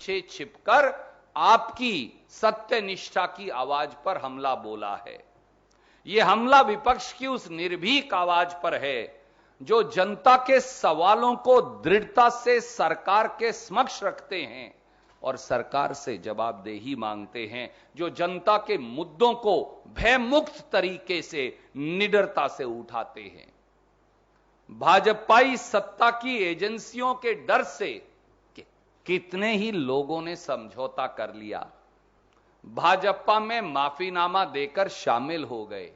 पीछे छिपकर आपकी सत्यनिष्ठा की आवाज पर हमला बोला है। यह हमला विपक्ष की उस निर्भीक आवाज पर है जो जनता के सवालों को दृढ़ता से सरकार के समक्ष रखते हैं और सरकार से जवाबदेही मांगते हैं, जो जनता के मुद्दों को भयमुक्त तरीके से निडरता से उठाते हैं। भाजपाई सत्ता की एजेंसियों के डर से कितने ही लोगों ने समझौता कर लिया, भाजपा में माफीनामा देकर शामिल हो गए,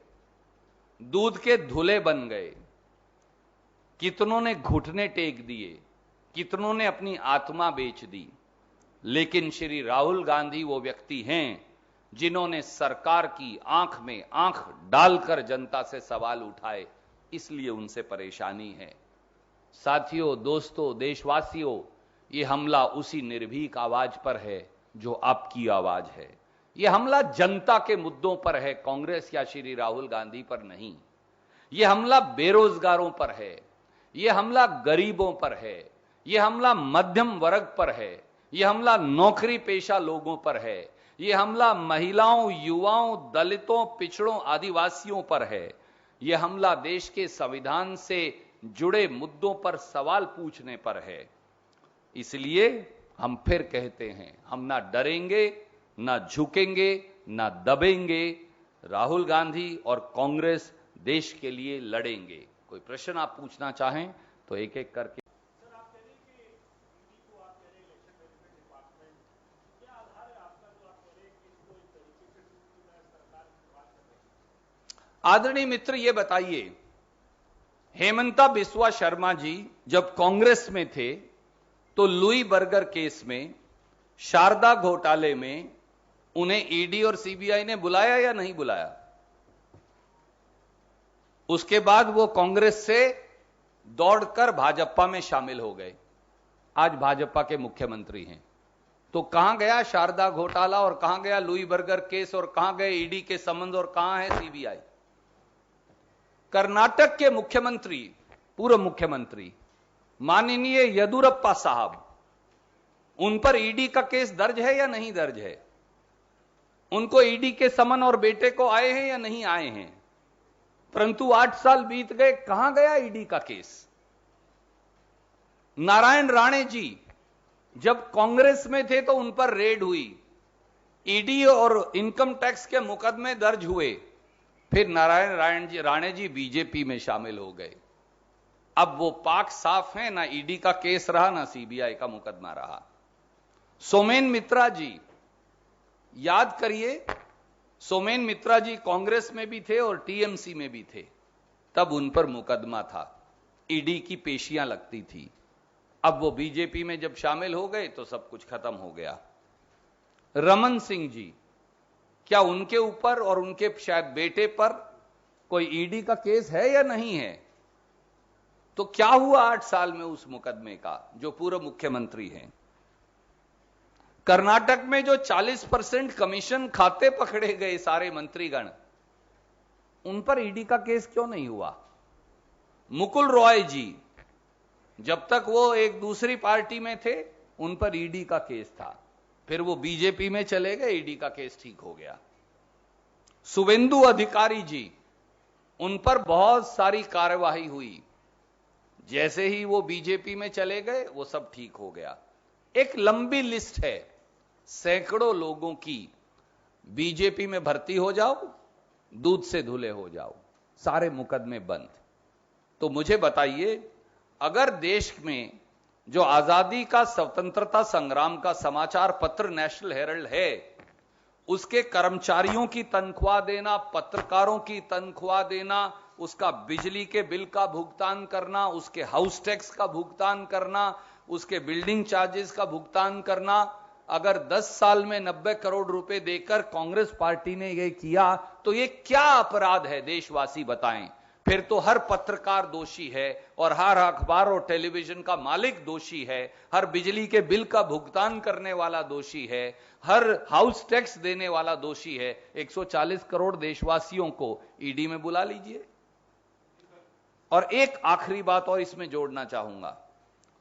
दूध के धुले बन गए, कितनों ने घुटने टेक दिए, कितनों ने अपनी आत्मा बेच दी। लेकिन श्री राहुल गांधी वो व्यक्ति हैं जिन्होंने सरकार की आंख में आंख डालकर जनता से सवाल उठाए, इसलिए उनसे परेशानी है। साथियों, दोस्तों, देशवासियों, ये हमला उसी निर्भीक आवाज पर है जो आपकी आवाज है। यह हमला जनता के मुद्दों पर है, कांग्रेस या श्री राहुल गांधी पर नहीं। यह हमला बेरोजगारों पर है, यह हमला गरीबों पर है, यह हमला मध्यम वर्ग पर है, यह हमला नौकरी पेशा लोगों पर है, यह हमला महिलाओं, युवाओं, दलितों, पिछड़ों, आदिवासियों पर है। यह हमला देश के संविधान से जुड़े मुद्दों पर सवाल पूछने पर है। इसलिए हम फिर कहते हैं, हम ना डरेंगे, ना झुकेंगे, ना दबेंगे। राहुल गांधी और कांग्रेस देश के लिए लड़ेंगे। कोई प्रश्न आप पूछना चाहें तो एक एक करके। आदरणीय मित्र, ये बताइए, हेमंता बिस्वा शर्मा जी जब कांग्रेस में थे तो लुई बर्गर केस में, शारदा घोटाले में उन्हें ईडी और सीबीआई ने बुलाया या नहीं बुलाया? उसके बाद वो कांग्रेस से दौड़कर भाजपा में शामिल हो गए, आज भाजपा के मुख्यमंत्री हैं। तो कहां गया शारदा घोटाला और कहां गया लुई बर्गर केस और कहां गए ईडी के संबंध और कहां है सीबीआई? कर्नाटक के मुख्यमंत्री, पूर्व मुख्यमंत्री माननीय येदियुरप्पा साहब, उन पर ईडी का केस दर्ज है या नहीं दर्ज है? उनको ईडी के समन और बेटे को आए हैं या नहीं आए हैं? परंतु 8 साल बीत गए, कहां गया ईडी का केस? नारायण राणे जी जब कांग्रेस में थे तो उन पर रेड हुई, ईडी और इनकम टैक्स के मुकदमे दर्ज हुए, फिर नारायण राणे जी बीजेपी में शामिल हो गए। अब वो पाक साफ है, ना ईडी का केस रहा ना सीबीआई का मुकदमा रहा। सोमेन मित्रा जी, याद करिए, सोमेन मित्रा जी कांग्रेस में भी थे और टीएमसी में भी थे, तब उन पर मुकदमा था, ईडी की पेशियां लगती थी। अब वो बीजेपी में जब शामिल हो गए तो सब कुछ खत्म हो गया। रमन सिंह जी, क्या उनके ऊपर और उनके शायद बेटे पर कोई ईडी का केस है या नहीं है? तो क्या हुआ 8 साल में उस मुकदमे का, जो पूर्व मुख्यमंत्री हैं? कर्नाटक में जो 40% कमीशन खाते पकड़े गए सारे मंत्रीगण, उन पर ईडी का केस क्यों नहीं हुआ? मुकुल रॉय जी, जब तक वो एक दूसरी पार्टी में थे उन पर ईडी का केस था, फिर वो बीजेपी में चले गए, ईडी का केस ठीक हो गया। शुभेंदु अधिकारी जी, उन पर बहुत सारी कार्यवाही हुई, जैसे ही वो बीजेपी में चले गए वो सब ठीक हो गया। एक लंबी लिस्ट है, सैकड़ों लोगों की, बीजेपी में भर्ती हो जाओ, दूध से धुले हो जाओ, सारे मुकदमे बंद। तो मुझे बताइए, अगर देश में जो आजादी का, स्वतंत्रता संग्राम का समाचार पत्र नेशनल हेराल्ड है, उसके कर्मचारियों की तनख्वाह देना, पत्रकारों की तनख्वाह देना, उसका बिजली के बिल का भुगतान करना, उसके हाउस टैक्स का भुगतान करना, उसके बिल्डिंग चार्जेस का भुगतान करना, अगर 10 साल में 90 करोड़ रुपए देकर कांग्रेस पार्टी ने यह किया तो यह क्या अपराध है? देशवासी बताएं। फिर तो हर पत्रकार दोषी है और हर अखबार और टेलीविजन का मालिक दोषी है, हर बिजली के बिल का भुगतान करने वाला दोषी है, हर हाउस टैक्स देने वाला दोषी है। 140 करोड़ देशवासियों को ईडी में बुला लीजिए। और एक आखिरी बात और इसमें जोड़ना चाहूंगा,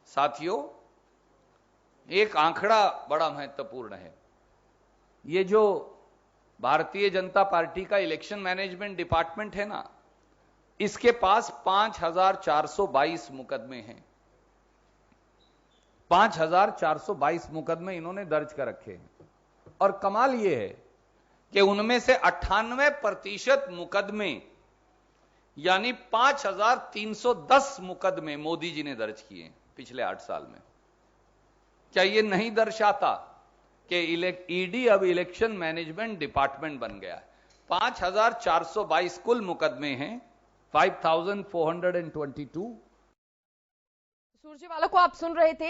साथियों, एक आंकड़ा बड़ा महत्वपूर्ण है। ये जो भारतीय जनता पार्टी का इलेक्शन मैनेजमेंट डिपार्टमेंट है ना, इसके पास 5422 मुकदमे हैं। 5422 मुकदमे इन्होंने दर्ज कर रखे हैं। और कमाल यह है कि उनमें से 98% मुकदमे यानी 5310 मुकदमे मोदी जी ने दर्ज किए पिछले 8 साल में। क्या यह नहीं दर्शाता कि ईडी अब इलेक्शन मैनेजमेंट डिपार्टमेंट बन गया है? 5422 कुल मुकदमे हैं, 5422। सुरजेवाला को आप सुन रहे थे।